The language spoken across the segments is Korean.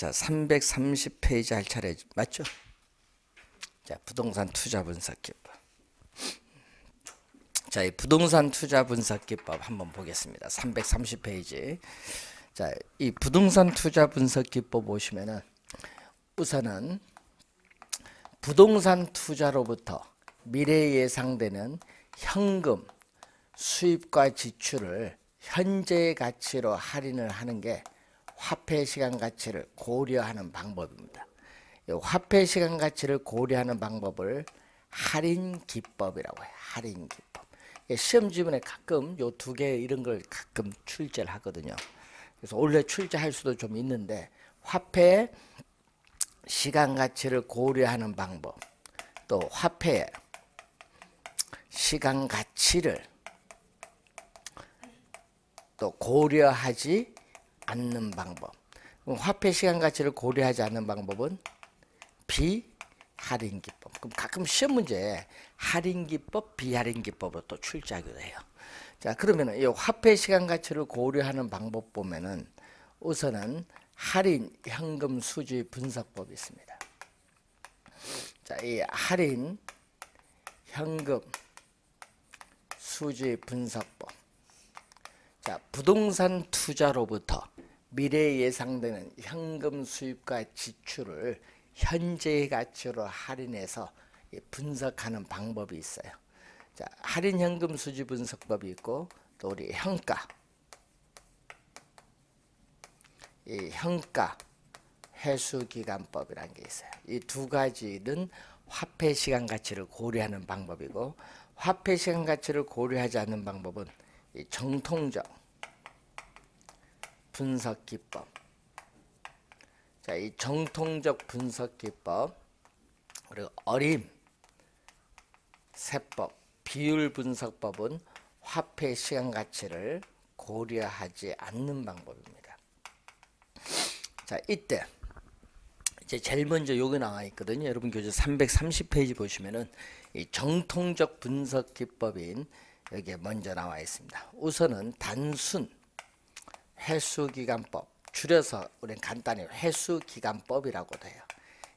자, 330페이지 할 차례 맞죠? 자, 부동산 투자 분석 기법. 자, 이 부동산 투자 분석 기법 한번 보겠습니다. 330페이지. 자, 이 부동산 투자 분석 기법 보시면은 우선은 부동산 투자로부터 미래에 예상되는 현금 수입과 지출을 현재의 가치로 할인을 하는 게 화폐 시간 가치를 고려하는 방법입니다. 이 화폐 시간 가치를 고려하는 방법을 할인 기법이라고 해요. 할인 기법. 시험 지문에 가끔 요 두 개 이런 걸 가끔 출제를 하거든요. 그래서 원래 출제할 수도 좀 있는데 화폐 시간 가치를 고려하는 방법, 또 화폐 시간 가치를 또 고려하지 않는 방법. 그럼 화폐 시간 가치를 고려하지 않는 방법은 비할인 기법. 그럼 가끔 시험 문제에 할인 기법, 비할인 기법으로 또 출제하기도 해요. 자, 그러면은 이 화폐 시간 가치를 고려하는 방법 보면은 우선은 할인 현금 수지 분석법이 있습니다. 자, 이 할인 현금 수지 분석법. 자, 부동산 투자로부터 미래에 예상되는 현금 수입과 지출을 현재의 가치로 할인해서 분석하는 방법이 있어요. 자, 할인 현금 수지 분석법이 있고 또 우리 현가, 이 현가 회수 기간법이라는 게 있어요. 이 두 가지는 화폐 시간 가치를 고려하는 방법이고, 화폐 시간 가치를 고려하지 않는 방법은 이 정통적 분석 기법. 자, 이 정통적 분석 기법, 그리고 어림 세법, 비율 분석법은 화폐 시간 가치를 고려하지 않는 방법입니다. 자, 이때 이제 제일 먼저 여기 나와 있거든요. 여러분 교재 330페이지 보시면은 이 정통적 분석 기법인 여기에 먼저 나와 있습니다. 우선은 단순 회수기간법, 줄여서 우리는 간단히 회수기간법이라고도 해요.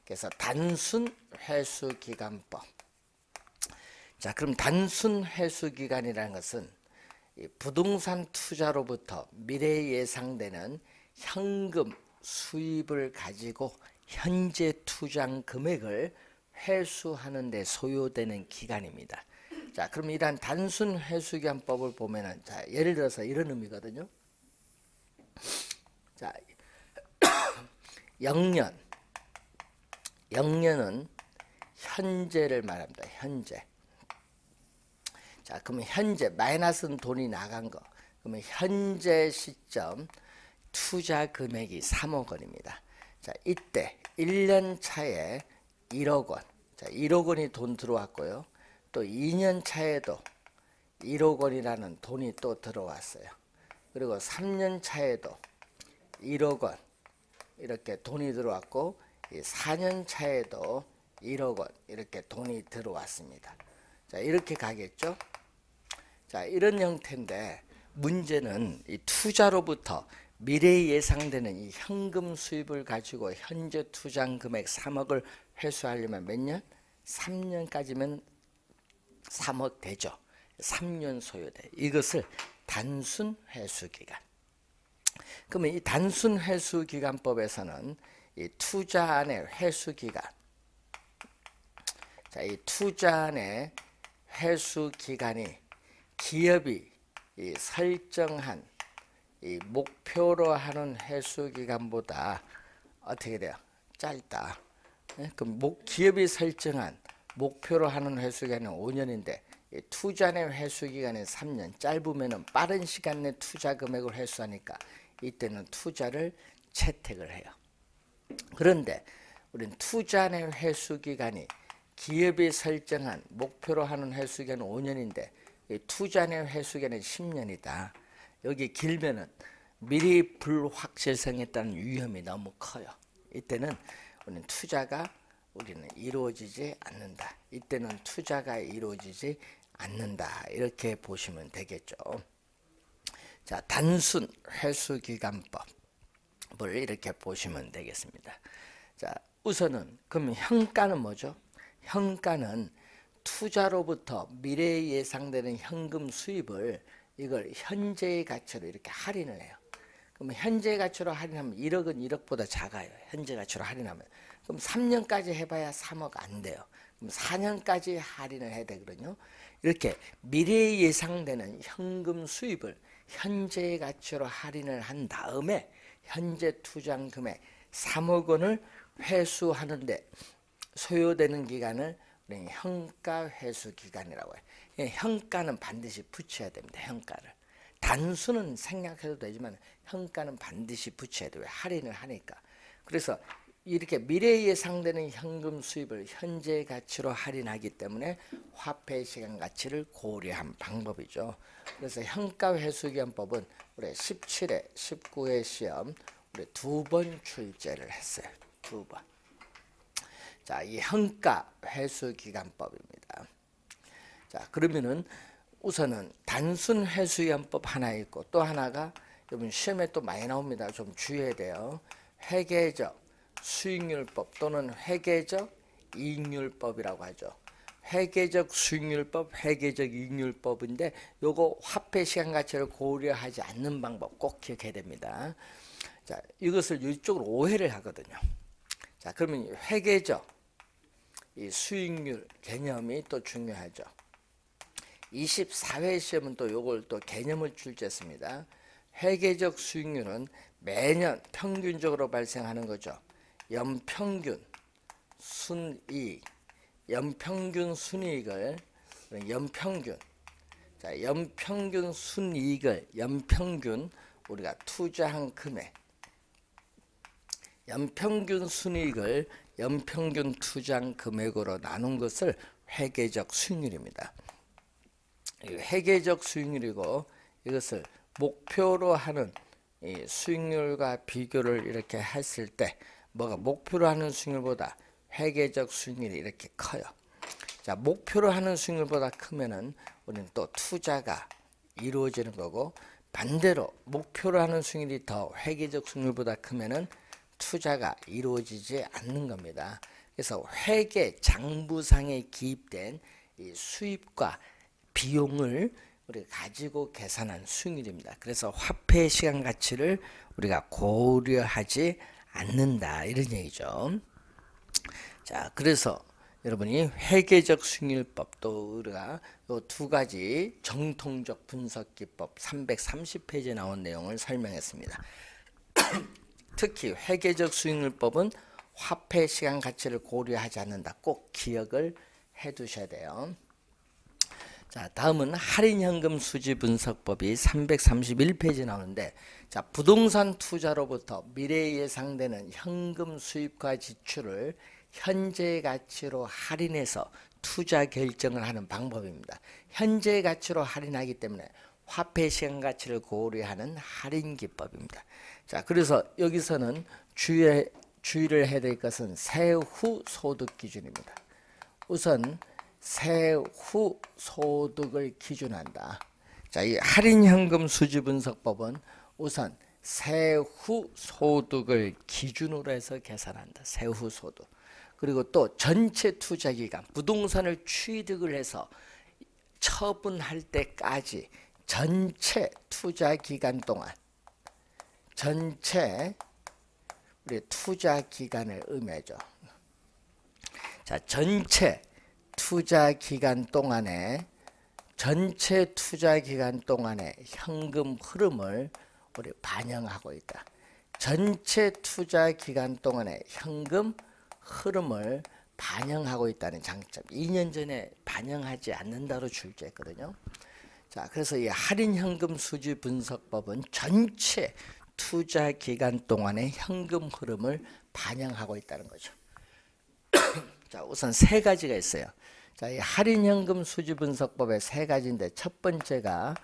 그래서 단순 회수기간법. 자, 그럼 단순 회수기간이라는 것은 이 부동산 투자로부터 미래에 예상되는 현금 수입을 가지고 현재 투자한 금액을 회수하는 데 소요되는 기간입니다. 자, 그럼 이러한 단순 회수기간법을 보면은, 자, 예를 들어서 이런 의미거든요. 자, 영년은 현재를 말합니다. 현재. 자, 그러면 현재 마이너스는 돈이 나간 거. 그러면 현재 시점 투자 금액이 3억 원입니다. 자, 이때 1년 차에 1억 원. 자, 1억 원이 돈 들어왔고요. 또 2년 차에도 1억 원이라는 돈이 또 들어왔어요. 그리고 3년 차에도 1억 원 이렇게 돈이 들어왔고, 4년 차에도 1억 원 이렇게 돈이 들어왔습니다. 자, 이렇게 가겠죠. 자, 이런 형태인데 문제는 이 투자로부터 미래에 예상되는 이 현금 수입을 가지고 현재 투자한 금액 3억을 회수하려면 몇 년? 3년까지면 3억 되죠. 3년 소요돼. 이것을 단순 회수기간. 그러면 이 단순 회수기간법에서는 이 투자안의 회수기간, 자, 이 투자안의 회수기간이 기업이 이 설정한 이 목표로 하는 회수기간보다 어떻게 돼요? 짧다. 그럼 기업이 설정한 목표로 하는 회수기간은 5년인데 투자의 회수기간은 3년. 짧으면 빠른 시간 내 투자 금액을 회수하니까 이때는 투자를 채택을 해요. 그런데 우린 투자의 회수기간이 기업이 설정한 목표로 하는 회수기간은 5년인데 투자의 회수기간은 10년이다. 여기 길면은 미리 불확실성에 따른 위험이 너무 커요. 이때는 우리는 투자가 이루어지지 않는다. 이때는 투자가 이루어지지 않는다. 이렇게 보시면 되겠죠. 자, 단순 회수기간법. 이렇게 보시면 되겠습니다. 자, 우선은 그럼 현가는 뭐죠? 현가는 투자로부터 미래에 예상되는 현금 수입을 이걸 현재의 가치로 이렇게 할인을 해요. 그럼 현재 가치로 할인하면 1억은 1억보다 작아요. 현재 가치로 할인하면. 그럼 3년까지 해봐야 3억 안 돼요. 그럼 4년까지 할인을 해야 되거든요. 이렇게 미래에 예상되는 현금 수입을 현재 가치로 할인을 한 다음에 현재 투자한 금액 3억 원을 회수하는데 소요되는 기간을 우리는 현가 회수 기간이라고 해요. 현가는 반드시 붙여야 됩니다. 현가를. 단수는 생략해도 되지만 현가는 반드시 붙여야 돼요. 할인을 하니까. 그래서 이렇게 미래에 예상되는 현금 수입을 현재 가치로 할인하기 때문에 화폐 시간 가치를 고려한 방법이죠. 그래서 현가 회수기한법은 우리 17회, 19회 시험 우리 2번 출제를 했어요. 2번. 자, 이 현가 회수기간법입니다. 자, 그러면은 우선은 단순 회수기간법 하나 있고 또 하나가 여러분 시험에 또 많이 나옵니다. 좀 주의해야 돼요. 회계적 수익률법 또는 회계적 이익률법이라고 하죠. 회계적 수익률법, 회계적 이익률법인데 요거 화폐 시간 가치를 고려하지 않는 방법 꼭 기억해야 됩니다. 자, 이것을 이쪽으로 오해를 하거든요. 자, 그러면 회계적 이 수익률 개념이 또 중요하죠. 24회 시험은 또 요걸 또 개념을 출제했습니다. 회계적 수익률은 매년 평균적으로 발생하는 거죠. 연평균 순이익, 연평균 순이익을 연평균 순이익을 연평균 우리가 투자한 금액, 연평균 순이익을 연평균 투자한 금액으로 나눈 것을 회계적 수익률입니다. 회계적 수익률이고 이것을 목표로 하는 이 수익률과 비교를 이렇게 했을 때 뭐가 목표로 하는 수익률보다 회계적 수익률이 이렇게 커요. 자, 목표로 하는 수익률보다 크면은 우리는 또 투자가 이루어지는 거고 반대로 목표로 하는 수익률이 더 회계적 수익률보다 크면은 투자가 이루어지지 않는 겁니다. 그래서 회계 장부상에 기입된 이 수입과 비용을 우리가 가지고 계산한 수익률입니다. 그래서 화폐 시간 가치를 우리가 고려하지 않는다 이런 얘기죠. 자, 그래서 여러분이 회계적 수익률법도 우리가 이 두 가지 정통적 분석 기법 330페이지에 나온 내용을 설명했습니다. 특히 회계적 수익률법은 화폐 시간 가치를 고려하지 않는다. 꼭 기억을 해 두셔야 돼요. 자, 다음은 할인현금 수지 분석법이 331페이지 나오는데 자, 부동산 투자로부터 미래에 예상되는 현금 수입과 지출을 현재 가치로 할인해서 투자 결정을 하는 방법입니다. 현재 가치로 할인하기 때문에 화폐 시간 가치를 고려하는 할인 기법입니다. 자, 그래서 여기서는 주의를 해야 될 것은 세후 소득 기준입니다. 우선 세후 소득을 기준한다. 자, 이 할인현금 수지 분석법은 우선 세후 소득을 기준으로 해서 계산한다. 세후 소득. 그리고 또 전체 투자 기간, 부동산을 취득을 해서 처분할 때까지 전체 투자 기간 동안 전체 우리 투자 기간을 의미하죠. 자, 전체 투자 기간 동안에 현금 흐름을 우리 반영하고 있다. 전체 투자 기간 동안에 현금 흐름을 반영하고 있다는 장점. 2년 전에 반영하지 않는다로 출제했거든요. 자, 그래서 이 할인현금 수지 분석법은 전체 투자 기간 동안의 현금 흐름을 반영하고 있다는 거죠. 자, 우선 세 가지가 있어요. 자, 이 할인현금 수지 분석법의 세 가지인데 첫 번째가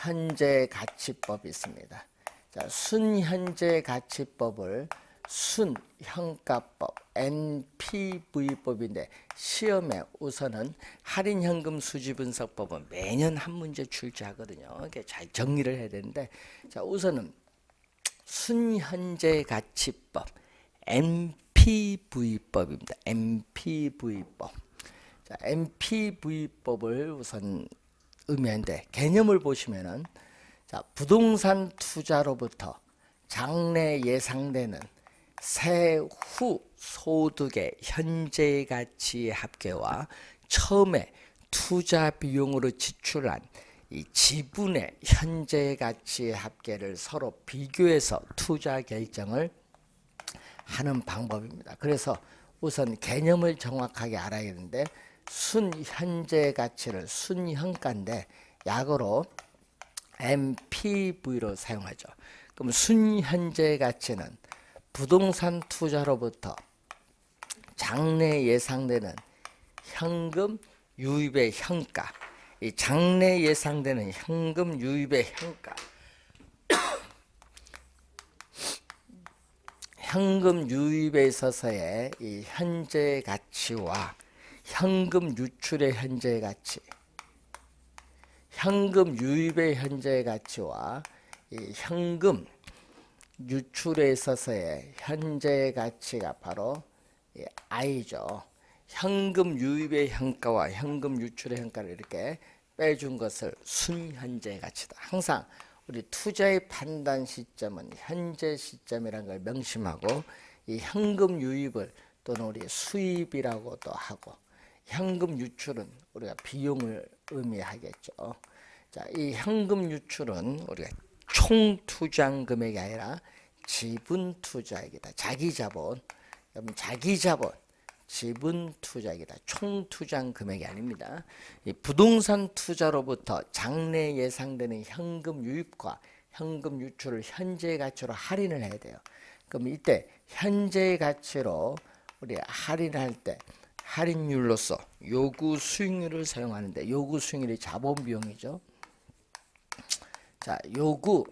순현재 가치법이 있습니다. 자, 순현재 가치법을 순형가법 NPV법인데 시험에 우선은 할인현금 수지분석법은 매년 한 문제 출제하거든요. 이렇게 잘 정리를 해야 되는데, 자 우선은 순현재가치법 NPV법입니다. NPV법. 자, NPV법을 우선 의미하는데 개념을 보시면은, 자 부동산 투자로부터 장래 예상되는 세후 소득의 현재 가치의 합계와 처음에 투자 비용으로 지출한 이 지분의 현재 가치의 합계를 서로 비교해서 투자 결정을 하는 방법입니다. 그래서 우선 개념을 정확하게 알아야겠는데, 순현재 가치를 순형가인데 약어로 NPV로 사용하죠. 그럼 순현재 가치는 부동산 투자로부터 장래 예상되는 현금 유입의 현가, 이 장래 예상되는 현금 유입의 현가, 현금 유입에 있어서의 이 현재 가치와 현금 유출의 현재 가치, 현금 유입의 현재 가치와 이 현금 유출에 있어서의 현재 가치가 바로 I죠. 현금 유입의 현가와 현금 유출의 현가를 이렇게 빼준 것을 순현재 가치다. 항상 우리 투자의 판단 시점은 현재 시점이라는 걸 명심하고, 이 현금 유입을 또는 우리 수입이라고도 하고, 현금 유출은 우리가 비용을 의미하겠죠. 자, 이 현금 유출은 우리가 총 투자한 금액이 아니라 지분 투자액이다. 자기 자본, 여러분 자기 자본, 지분 투자액이다. 총 투자한 금액이 아닙니다. 이 부동산 투자로부터 장래 예상되는 현금 유입과 현금 유출을 현재 가치로 할인을 해야 돼요. 그럼 이때 현재 가치로 우리 할인할 때 할인율로서 요구 수익률을 사용하는데, 요구 수익률이 자본 비용이죠. 자, 요구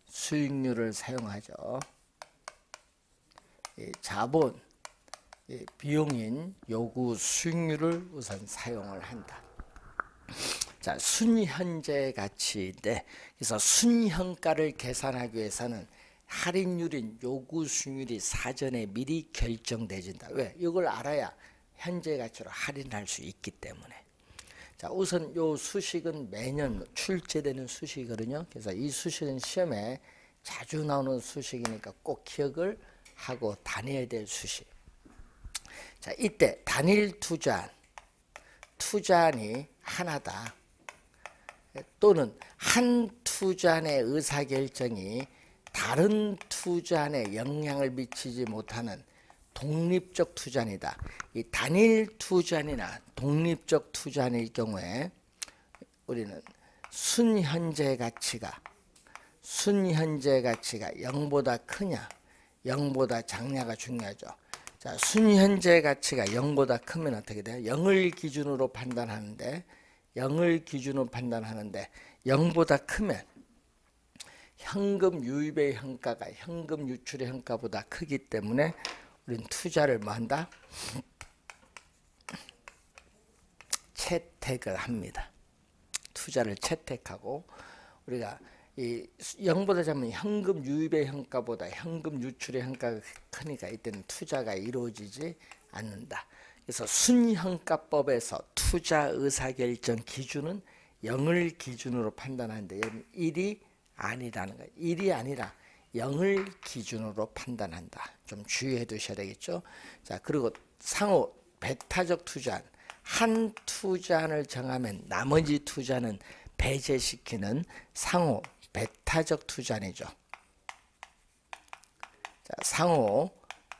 수익률을 사용하죠. 이 자본 이 비용인 요구 수익률을 우선 사용을 한다. 자, 순현재 가치인데, 그래서 순현가를 계산하기 위해서는 할인율인 요구 수익률이 사전에 미리 결정되진다. 왜? 이걸 알아야 현재 가치로 할인할 수 있기 때문에. 자, 우선 요 수식은 매년 출제되는 수식이거든요. 그래서 이 수식은 시험에 자주 나오는 수식이니까 꼭 기억을 하고 다녀야 될 수식. 자, 이때 단일 투자안이 하나다. 또는 한 투자안의 의사결정이 다른 투자안에 영향을 미치지 못하는 독립적 투자안이다. 이 단일 투자안이나 독립적 투자안일 경우에 우리는 순현재 가치가 0보다 크냐 0보다 작냐가 중요하죠. 자, 순현재 가치가 0보다 크면 어떻게 돼요? 0을 기준으로 판단하는데 0보다 크면 현금 유입의 현가가 현금 유출의 현가보다 크기 때문에 우리는 투자를 뭐 한다? 채택을 합니다. 투자를 채택하고, 우리가 이 0보다 작으면 현금 유입의 현가보다 현금 유출의 현가가 크니까 이때는 투자가 이루어지지 않는다. 그래서 순현가법에서 투자 의사결정 기준은 0을 기준으로 판단하는데 1이 아니라는 거예요. 1이 아니라 0을 기준으로 판단한다. 좀 주의해 두셔야 되겠죠. 자, 그리고 상호 배타적 투자안, 한 투자안을 정하면 나머지 투자는 배제시키는 상호 배타적 투자안이죠. 자, 상호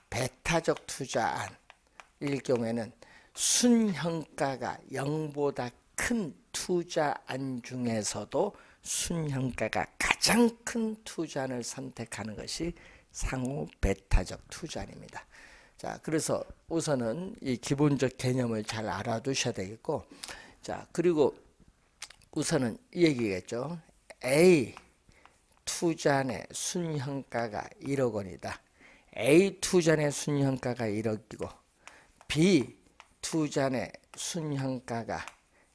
배타적 투자안일 경우에는 순현가가 0보다 큰 투자안 중에서도 순현가가 가장 큰 투자안을 선택하는 것이 상호 배타적 투자안입니다. 자, 그래서 우선은 이 기본적 개념을 잘 알아두셔야 되겠고, 자, 그리고 우선은 이 얘기겠죠. A 투자안의 순현가가 1억 원이다. A 투자의 순현가가 1억이고 B 투자의 순현가가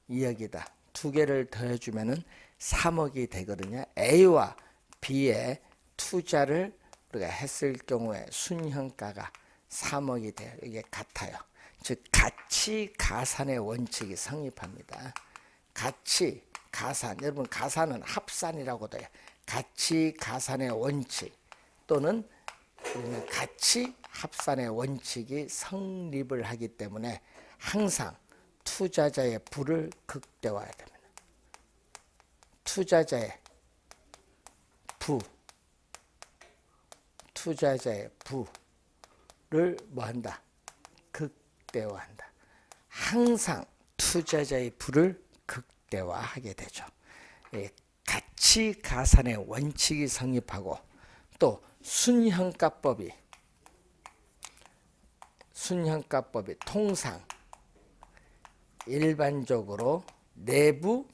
2억이다. 두 개를 더해주면은 3억이 되거든요. A와 B의 투자를 우리가 했을 경우에 순현가가 3억이 돼요. 이게 같아요. 즉 가치 가산의 원칙이 성립합니다. 가치 가산, 여러분 가산은 합산이라고도 해요. 가치 가산의 원칙 또는 우리는 가치 합산의 원칙이 성립을 하기 때문에 항상 투자자의 부를 극대화해야 됩니다. 투자자의 부를 뭐한다? 극대화한다. 항상 투자자의 부를 극대화하게 되죠. 가치 가산의 원칙이 성립하고 또 순현가법이 통상 일반적으로 내부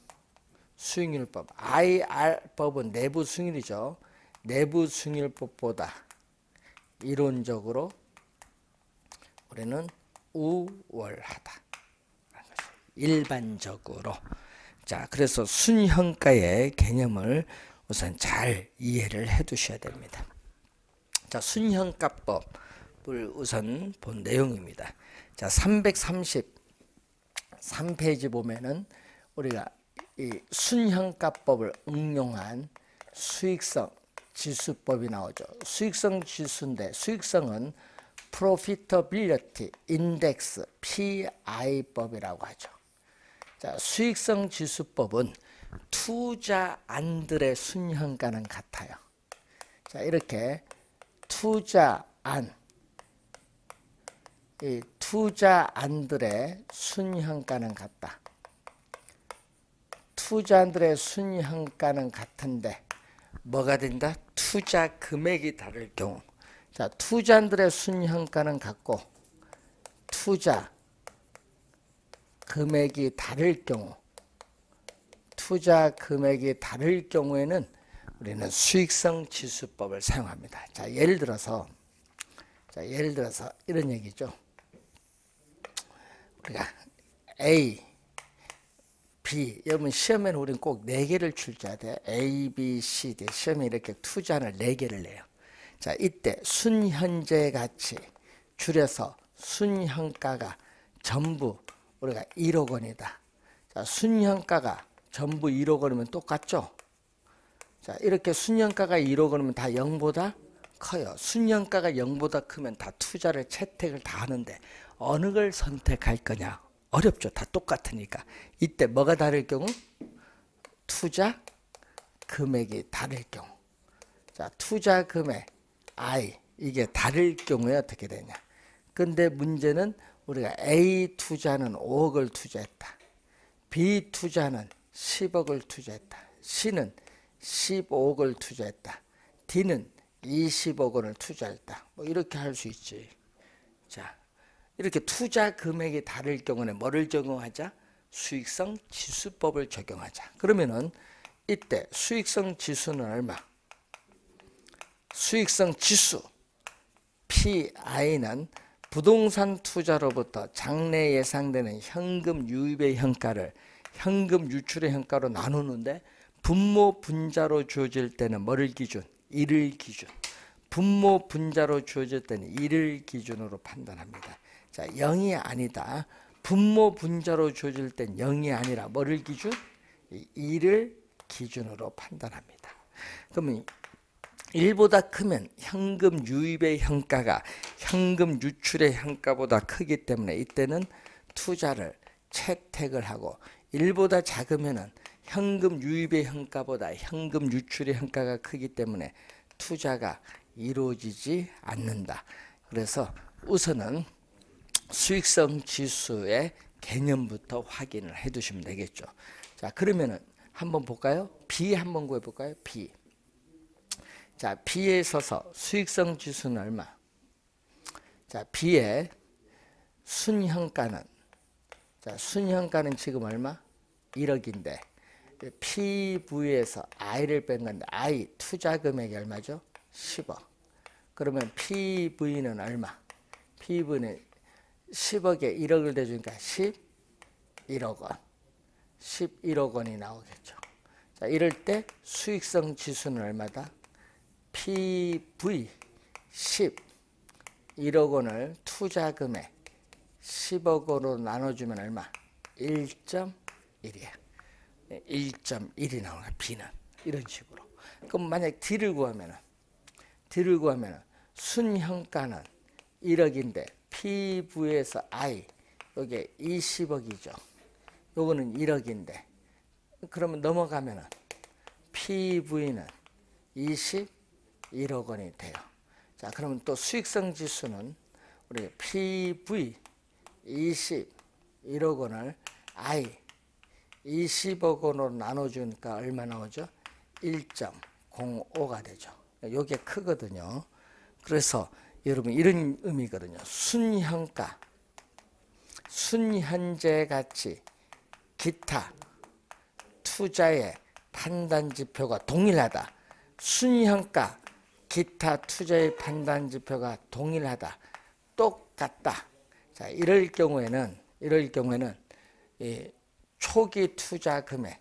수익률법, IR법은 내부 수익률이죠. 내부 수익률법보다 이론적으로 우리는 우월하다. 일반적으로. 자, 그래서 순현가의 개념을 우선 잘 이해를 해 두셔야 됩니다. 자, 순현가법을 우선 본 내용입니다. 자, 333페이지 보면은 우리가 이 순현가법을 응용한 수익성 지수법이 나오죠. 수익성 지수인데 수익성은 Profitability Index PI법이라고 하죠. 자, 수익성 지수법은 투자안들의 순현가는 같아요. 자, 이렇게 투자안들의 순현가는 같다. 투자안들의 순현가는 같은데 뭐가 된다? 투자 금액이 다를 경우. 자, 투자안들의 순현가는 같고 투자 금액이 다를 경우, 투자 금액이 다를 경우에는 우리는 수익성 지수법을 사용합니다. 자, 예를 들어서 이런 얘기죠. 우리가 A, B, 여러분 시험에는 우리는 꼭 4개를 출제해야 돼요. A, B, C, D. 시험에 이렇게 투자를 4개를 내요. 자, 이때 순현재 가치 줄여서 순현가가 전부 우리가 1억 원이다. 자, 순현가가 전부 1억 원이면 똑같죠? 자, 이렇게 순현가가 1억 원이면 다 0보다 커요. 순현가가 0보다 크면 다 투자를 채택을 다 하는데 어느 걸 선택할 거냐? 어렵죠. 다 똑같으니까. 이때 뭐가 다를 경우? 투자 금액이 다를 경우. 자, 투자 금액 I 이게 다를 경우에 어떻게 되냐? 근데 문제는 우리가 A 투자는 5억을 투자했다. B 투자는 10억을 투자했다. C는 15억을 투자했다. D는 20억 원을 투자했다. 뭐 이렇게 할 수 있지. 자, 이렇게 투자 금액이 다를 경우에 뭐를 적용하자? 수익성 지수법을 적용하자. 그러면은 이때 수익성 지수는 얼마? 수익성 지수 PI는 부동산 투자로부터 장래 예상되는 현금 유입의 현가를 현금 유출의 현가로 나누는데 분모 분자로 주어질 때는 뭐를 기준? 1을 기준. 분모 분자로 주어질 때는 1을 기준으로 판단합니다. 자, 0이 아니다. 분모 분자로 주어질 땐 0이 아니라 뭐를 기준? 1을 기준으로 판단합니다. 그러면 1보다 크면 현금 유입의 현가가 현금 유출의 현가보다 크기 때문에 이때는 투자를 채택을 하고 1보다 작으면 현금 유입의 현가보다 현금 유출의 현가가 크기 때문에 투자가 이루어지지 않는다. 그래서 우선은 수익성 지수의 개념부터 확인을 해 두시면 되겠죠. 자, 그러면은 한번 볼까요? B 한번 구해 볼까요? B. 자, B에 있어서 수익성 지수는 얼마? 자, B의 순현가는 순현가는 지금 얼마? 1억인데 P 부위에서 I를 뺀 건데 I 투자 금액이 얼마죠? 10억. 그러면 PV는 얼마? PV는 10억에 1억을 대주니까 11억 원. 11억 원이 나오겠죠. 자, 이럴 때 수익성 지수는 얼마다? PV 11억 원을 투자 금액 10억 원으로 나눠주면 얼마? 1.1이야. 1.1이 나오는 거야. B는 이런 식으로. 그럼 만약 D를 구하면은 순현가는 1억인데 PV에서 I 여기 20억이죠. 요거는 1억인데 그러면 넘어가면은 PV는 21억 원이 돼요. 자, 그러면 또 수익성 지수는 우리 PV 21억 원을 I 20억 원으로 나눠주니까 얼마 나오죠? 1.05가 되죠. 요게 크거든요. 그래서 여러분 이런 의미거든요. 순현가, 순현재 가치, 기타 투자의 판단 지표가 동일하다. 순현가, 기타 투자의 판단 지표가 동일하다. 똑같다. 자, 이럴 경우에는 이 초기 투자 금액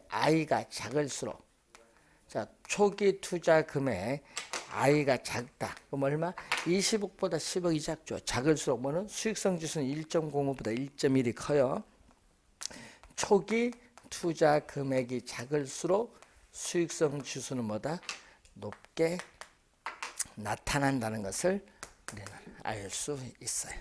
I가 작을수록, 자, 초기 투자 금액 I가 작다. 그럼 얼마? 20억보다 10억이 작죠. 작을수록 뭐는 수익성 지수는 1.05보다 1.1이 커요. 초기 투자 금액이 작을수록 수익성 지수는 뭐다? 높게 나타난다는 것을 우리는 알 수 있어요.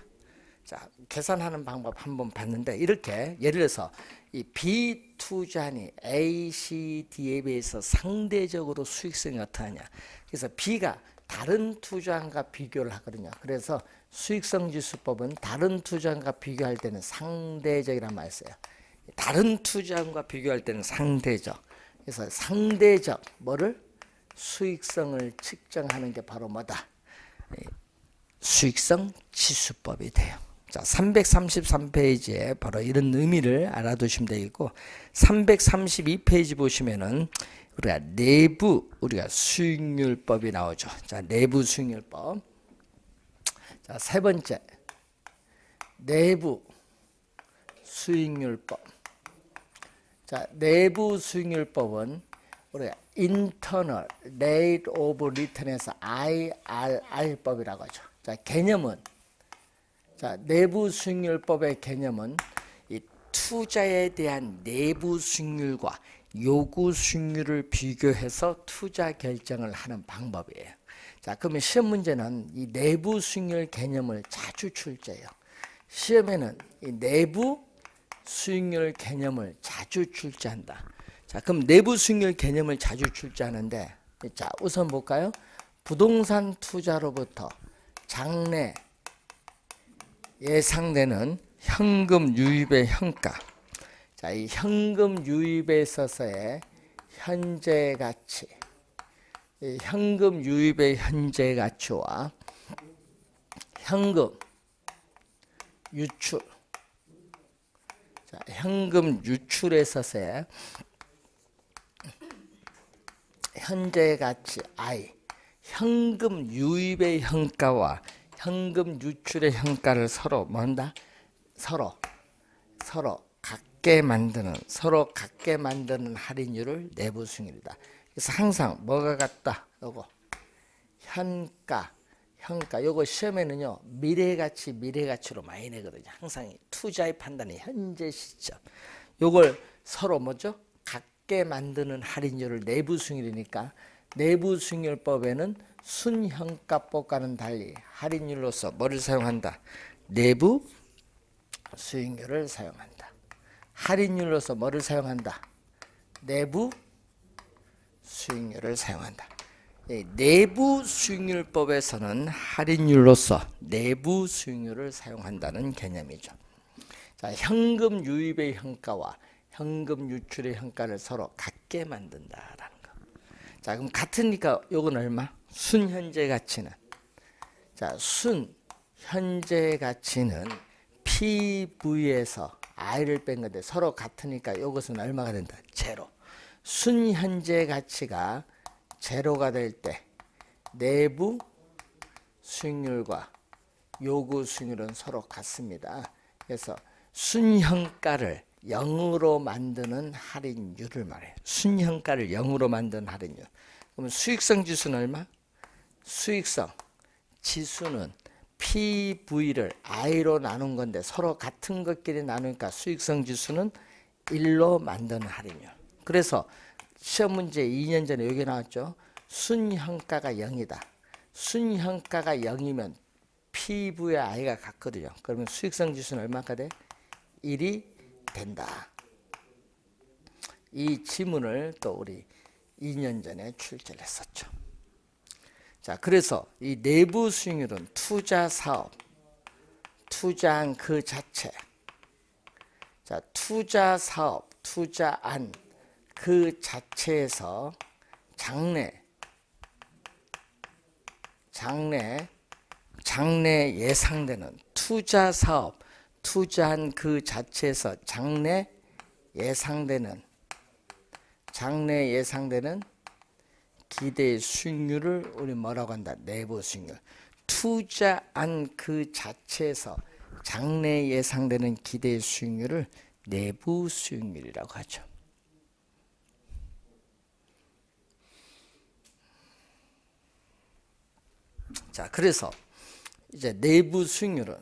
자, 계산하는 방법 한번 봤는데 이렇게 예를 들어서 이 B투자니 A, C, D에 비해서 상대적으로 수익성이 어떠하냐. 그래서 B가 다른 투자과 비교를 하거든요. 그래서 수익성 지수법은 다른 투자과 비교할 때는 상대적이란 말을 써요. 다른 투자과 비교할 때는 상대적. 그래서 상대적 뭐를? 수익성을 측정하는 게 바로 뭐다? 수익성 지수법이 돼요. 자, 333페이지에 바로 이런 의미를 알아두시면 되겠고, 332페이지 보시면은 우리가 수익률법이 나오죠. 자, 내부 수익률법. 자, 세 번째 내부 수익률법. 자, 내부 수익률법은 우리가 Internal Rate of Return에서 IRR법이라고 하죠. 자, 개념은, 자, 내부 수익률법의 개념은 이 투자에 대한 내부 수익률과 요구 수익률을 비교해서 투자 결정을 하는 방법이에요. 자, 그러면 시험 문제는 이 내부 수익률 개념을 자주 출제해요. 시험에는 이 내부 수익률 개념을 자주 출제한다. 자, 그럼 내부 수익률 개념을 자주 출제하는데, 자, 우선 볼까요? 부동산 투자로부터 장래 예상되는 현금 유입의 현가. 자, 이 현금 유입에 있어서의 현재 가치, 이 현금 유입의 현재 가치와 현금 유출, 자, 현금 유출에 있어서의 현재 가치 I, 현금 유입의 현가와 현금 유출의 현가를 서로 뭔다? 서로 같게 만드는 할인율을 내부 수익률이다. 그래서 항상 뭐가 같다? 요거 현가. 요거 시험에는요 미래가치로 많이 내거든요. 항상 투자의 판단이 현재 시점. 요걸 서로 뭐죠? 같게 만드는 할인율을 내부 수익률이니까 내부 수익률법에는 순현가법과는 달리 할인율로서 뭐를 사용한다? 내부 수익률을 사용한다. 할인율로서 뭐를 사용한다? 내부 수익률을 사용한다. 내부 수익률법에서는 할인율로서 내부 수익률을 사용한다는 개념이죠. 자, 현금 유입의 현가와 현금 유출의 현가를 서로 같게 만든다라는 거. 자, 그럼 같으니까 요건 얼마? 순현재 가치는, 자, 순현재 가치는 PV에서 I를 뺀 건데 서로 같으니까 이것은 얼마가 된다? 제로. 순현재 가치가 제로가 될 때 내부 수익률과 요구 수익률은 서로 같습니다. 그래서 순현가를 0으로 만드는 할인율을 말해요. 순현가를 0으로 만드는 할인율. 그러면 수익성 지수는 얼마? 수익성 지수는 PV를 I로 나눈 건데 서로 같은 것끼리 나누니까 수익성 지수는 1로 만드는 할인율. 그래서 시험 문제 2년 전에 여기 나왔죠. 순현가가 0이다. 순현가가 0이면 PV의 I가 같거든요. 그러면 수익성 지수는 얼마가 돼? 1이 된다. 이 지문을 또 우리 2년 전에 출제를 했었죠. 자, 그래서 이 내부 수익률은 투자 사업, 투자한 그 자체. 자, 투자 사업, 투자한 그 자체에서 장래 예상되는 투자 사업, 투자한 그 자체에서 장래 예상되는 기대 수익률을 우리 뭐라고 한다? 내부 수익률. 투자한 그 자체에서 장래 예상되는 기대 수익률을 내부 수익률이라고 하죠. 자, 그래서 이제 내부 수익률은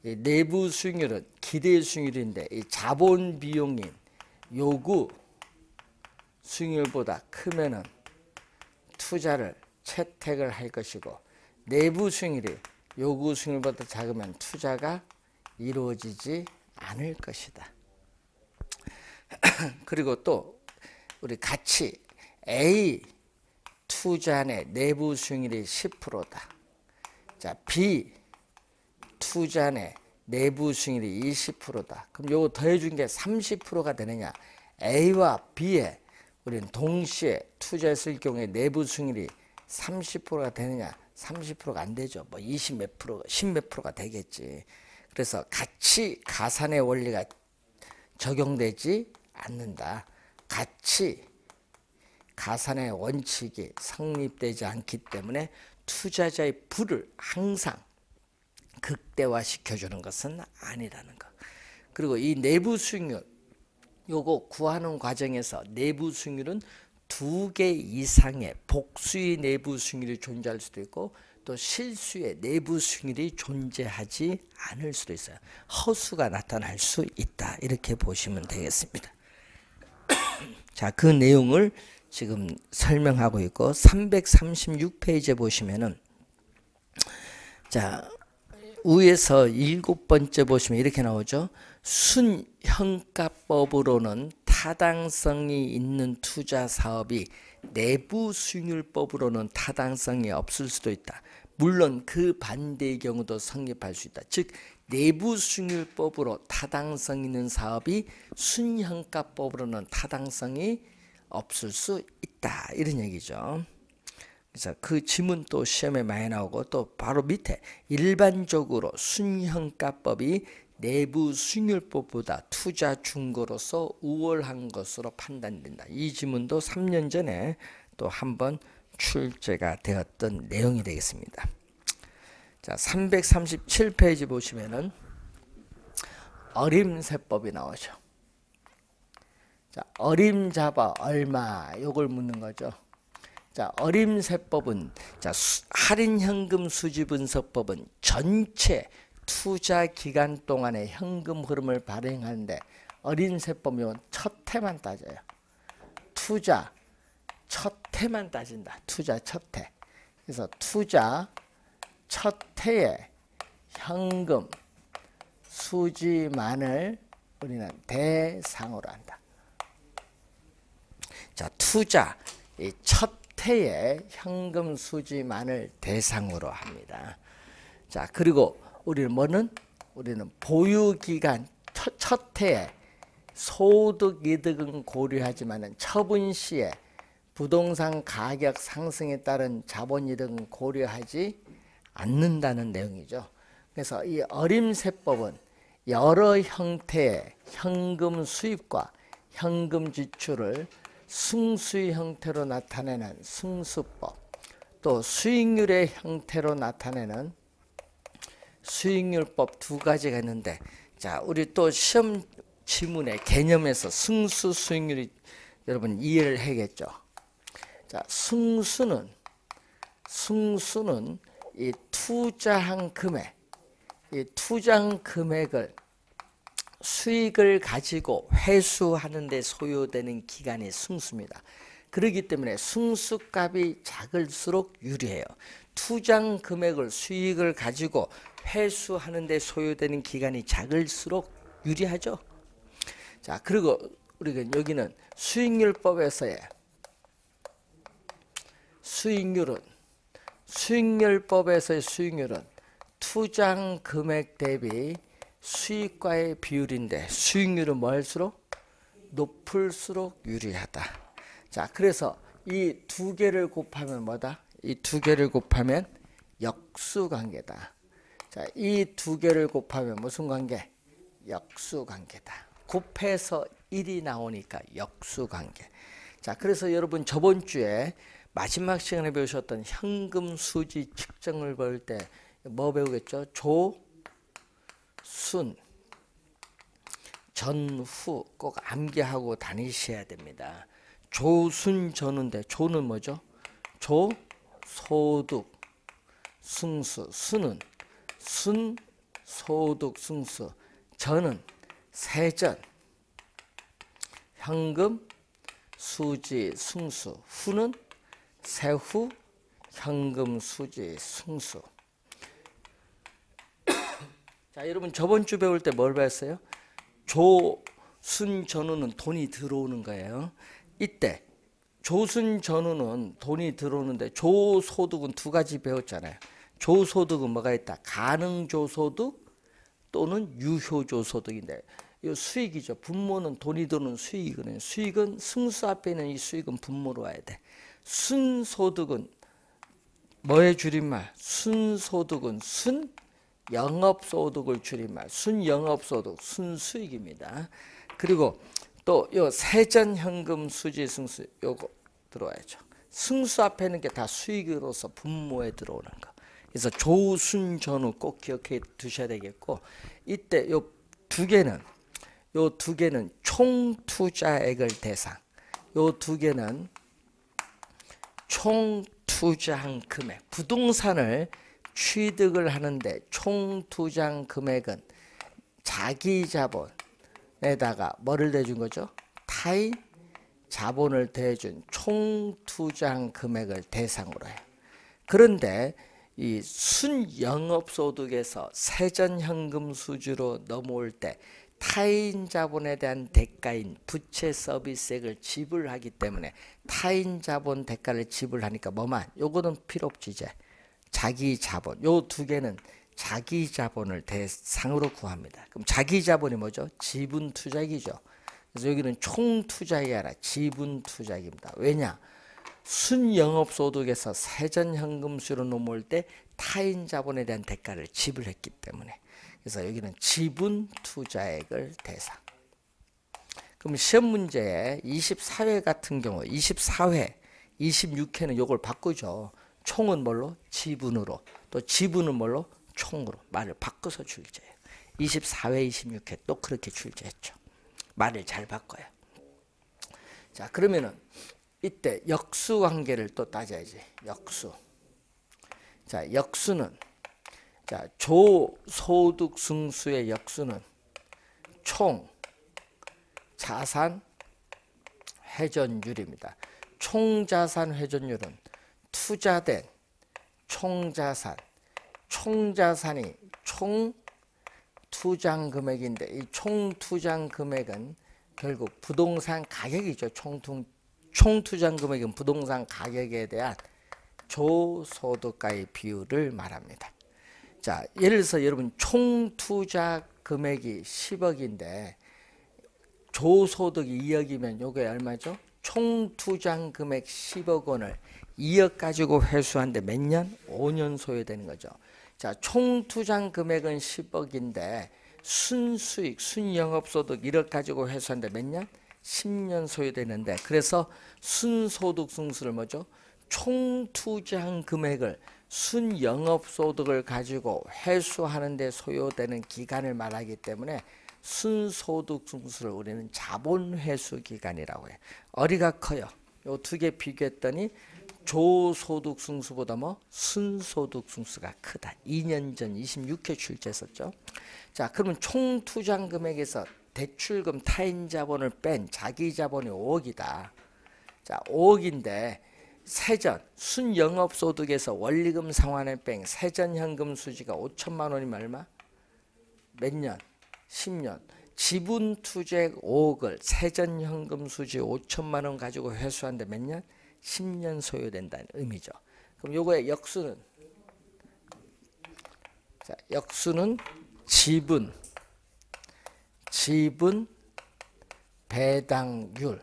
이 내부 수익률은 기대 수익률인데 이 자본 비용인 요구 수익률보다 크면은 투자를 채택을 할 것이고, 내부 수익률이 요구 수익률보다 작으면 투자가 이루어지지 않을 것이다. 그리고 또 우리 같이 A 투자의 내부 수익률이 10%다. 자, B 투자의 내부 수익률이 20%다. 그럼 요거 더해준 게 30%가 되느냐? A와 B에 우리는 동시에 투자했을 경우에 내부 수익률이 30%가 되느냐? 30%가 안 되죠. 뭐 20 몇 프로, 10 몇 프로가 되겠지. 그래서 같이 가산의 원리가 적용되지 않는다. 같이 가산의 원칙이 성립되지 않기 때문에 투자자의 부를 항상 극대화시켜주는 것은 아니라는 것. 그리고 이 내부 수익률, 요거 구하는 과정에서 내부 수익률은 2개 이상의 복수의 내부 수익률이 존재할 수도 있고 또 실수의 내부 수익률이 존재하지 않을 수도 있어요. 허수가 나타날 수 있다. 이렇게 보시면 되겠습니다. 자, 그 내용을 지금 설명하고 있고 336페이지에 보시면은 자, 위에서 7번째 보시면 이렇게 나오죠. 순현가법으로는 타당성이 있는 투자 사업이 내부 수익률법으로는 타당성이 없을 수도 있다. 물론 그 반대의 경우도 성립할 수 있다. 즉 내부 수익률법으로 타당성 있는 사업이 순현가법으로는 타당성이 없을 수 있다. 이런 얘기죠. 그래서 그 지문 또 시험에 많이 나오고 또 바로 밑에 일반적으로 순현가법이 내부 수익률법보다 투자 중거로서 우월한 것으로 판단된다. 이 지문도 3년 전에 또 한번 출제가 되었던 내용이 되겠습니다. 자, 337페이지 보시면은 어림세법이 나오죠. 자, 어림잡아 얼마 요걸 묻는 거죠. 자, 어림세법은 자, 할인현금 수지분석법은 전체 투자 기간 동안의 현금 흐름을 발행하는데 어림세법은 첫 해만 따져요. 투자 첫 해만 따진다. 투자 첫 해. 그래서 투자 첫 해에 현금 수지만을 우리는 대상으로 한다. 자, 투자 이 첫 해에 현금 수지만을 대상으로 합니다. 자, 그리고 우리는 우리는 보유기간 첫 해에 소득 이득은 고려하지만은 처분 시에 부동산 가격 상승에 따른 자본 이득은 고려하지 않는다는 내용이죠. 그래서 이 어림세법은 여러 형태의 현금 수입과 현금 지출을 승수의 형태로 나타내는 승수법, 또 수익률의 형태로 나타내는 수익률법 두 가지가 있는데, 자, 우리 또 시험 지문의 개념에서 승수 수익률이 여러분 이해를 해야겠죠. 자, 승수는 이 투자한 금액을 수익을 가지고 회수하는 데 소요되는 기간이 승수입니다. 그렇기 때문에 승수값이 작을수록 유리해요. 투자한 금액을 수익을 가지고 회수하는 데 소요되는 기간이 작을수록 유리하죠. 자, 그리고 우리가 여기는 수익률법에서의 수익률법에서의 수익률은 투자한 금액 대비 수익과의 비율인데, 수익률은 뭐 할수록 높을수록 유리하다. 자, 그래서 이 두 개를 곱하면 뭐다? 이 두 개를 곱하면 역수관계다. 자, 이 두 개를 곱하면 무슨 관계? 역수관계다. 곱해서 1이 나오니까 역수관계. 자, 그래서 여러분 저번 주에 마지막 시간에 배우셨던 현금 수지 측정을 배울 때 뭐 배우겠죠? 조, 순, 전후 꼭 암기하고 다니셔야 됩니다. 조순 전후인데, 조는 뭐죠? 조, 소득, 승수. 순은 순, 소득, 승수. 전은 세전, 현금, 수지, 승수. 후는 세후, 현금, 수지, 승수. 자, 여러분 저번 주 배울 때 뭘 배웠어요? 조순 전후는 돈이 들어오는 거예요. 이때 조순 전후는 돈이 들어오는데, 조소득은 두 가지 배웠잖아요. 조소득은 뭐가 있다? 가능조소득 또는 유효조소득인데, 이 수익이죠. 분모는 돈이 들어오는 수익이거든요. 수익은 승수 앞에 있는 이 수익은 분모로 와야 돼. 순소득은 뭐의 줄임말? 순소득은 순영업소득을 줄임말. 순영업소득, 순수익입니다. 그리고 또 요 세전현금 수지 승수 요거 들어와야죠. 승수 앞에 있는 게 다 수익으로서 분모에 들어오는 거. 그래서 조순전후 꼭 기억해 두셔야 되겠고, 이때 요 두 개는 총투자액을 대상, 요 두 개는 총투자한 금액, 부동산을 취득을 하는데 총투자한 금액은 자기 자본에다가 뭐를 대준 거죠? 타인 자본을 대준 총투자한 금액을 대상으로 해요. 그런데 이 순영업소득에서 세전현금 수주로 넘어올 때 타인 자본에 대한 대가인 부채 서비스액을 지불하기 때문에, 타인 자본 대가를 지불하니까 뭐만? 요거는 필요 없지. 이제 자기 자본, 요 두 개는 자기 자본을 대상으로 구합니다. 그럼 자기 자본이 뭐죠? 지분 투자액이죠. 그래서 여기는 총 투자액이 아니라 지분 투자액입니다. 왜냐? 순영업소득에서 세전현금수로 넘어올 때 타인 자본에 대한 대가를 지불했기 때문에. 그래서 여기는 지분 투자액을 대상. 그럼 시험 문제에 24회 같은 경우 24회, 26회는 이걸 바꾸죠. 총은 뭘로? 지분으로. 또 지분은 뭘로? 총으로. 말을 바꿔서 출제해요. 24회, 26회 또 그렇게 출제했죠. 말을 잘 바꿔요. 자, 그러면은 이때 역수 관계를 또 따져야지. 역수. 자, 역수는, 자, 조소득 승수의 역수는 총 자산 회전율입니다. 총 자산 회전율은 투자된 총자산이 총 투자한 금액인데, 이 총 투자한 금액은 결국 부동산 가격이죠. 총 투자한 금액은 부동산 가격에 대한 조소득가의 비율을 말합니다. 자, 예를 들어서 여러분 총 투자 금액이 10억인데 조소득이 2억이면 요게 얼마죠? 총 투자한 금액 10억 원을 2억 가지고 회수하는데 몇 년? 5년 소요되는 거죠. 자, 총 투자한 금액은 10억인데 순수익, 순영업소득 1억 가지고 회수하는데 몇 년? 10년 소요되는데, 그래서 순소득승수를 뭐죠? 총 투자한 금액을 순영업소득을 가지고 회수하는 데 소요되는 기간을 말하기 때문에 순소득승수를 우리는 자본회수기간이라고 해요. 어디가 커요? 요 두 개 비교했더니 조소득승수보다 순소득승수가 크다. 2년 전 26회 출제했었죠. 자, 그러면 총 투자한 금액에서 대출금 타인 자본을 뺀 자기 자본이 5억이다. 자, 5억인데 세전 순영업소득에서 원리금 상환을 뺀 세전 현금 수지가 5천만 원이면 얼마? 몇 년? 10년. 지분 투자액 5억을 세전 현금 수지 5천만 원 가지고 회수하는데 몇 년? 10년 소요된다는 의미죠. 그럼 요거의 역수는, 자, 역수는 지분 배당률,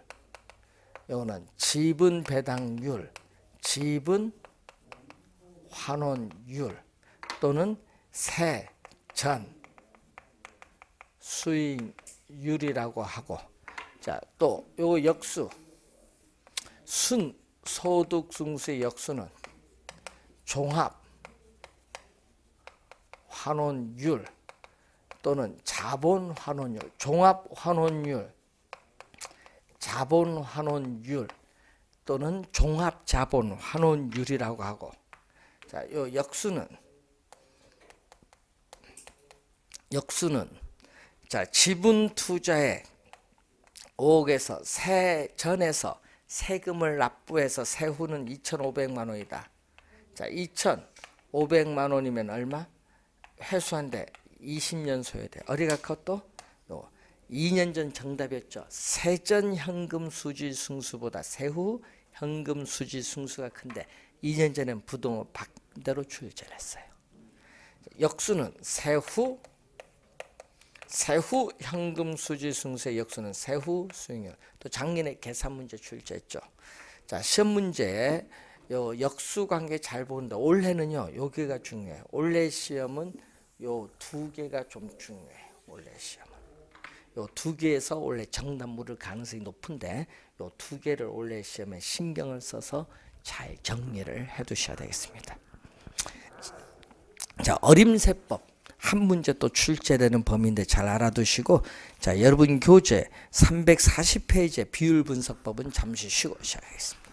요거는 지분 배당률, 지분 환원율 또는 세전 수익률이라고 하고, 자, 또 요 역수 순소득승수의 역수는 종합 환원율 또는 자본 환원율, 종합 환원율, 자본 환원율 또는 종합 자본 환원율이라고 하고, 자, 요 역수는 자, 지분 투자액 5억에서 세전에서 세금을 납부해서 세후는 2,500만 원이다. 자, 2,500만 원이면 얼마? 회수한데 20년 소요돼. 어디가 컸또? 2년 전 정답이었죠. 세전 현금 수지 승수보다 세후 현금 수지 승수가 큰데 2년 전엔 부동을 반대로 출제를 했어요. 역수는 세후 현금 수지 승수의 역수는 세후 수익률. 또 작년에 계산 문제 출제했죠. 자, 시험 문제에 요 역수 관계 잘 보는데 올해는요, 여기가 중요해요. 올해 시험은 요 두 개가 좀 중요해요. 올해 시험은 요 두 개에서 올해 정답 물을 가능성이 높은데 요 두 개를 올해 시험에 신경을 써서 잘 정리를 해 두셔야 되겠습니다. 자, 어림세법 한 문제 또 출제되는 범위인데 잘 알아두시고, 자, 여러분 교재 340페이지의 비율분석법은 잠시 쉬고 시작하겠습니다.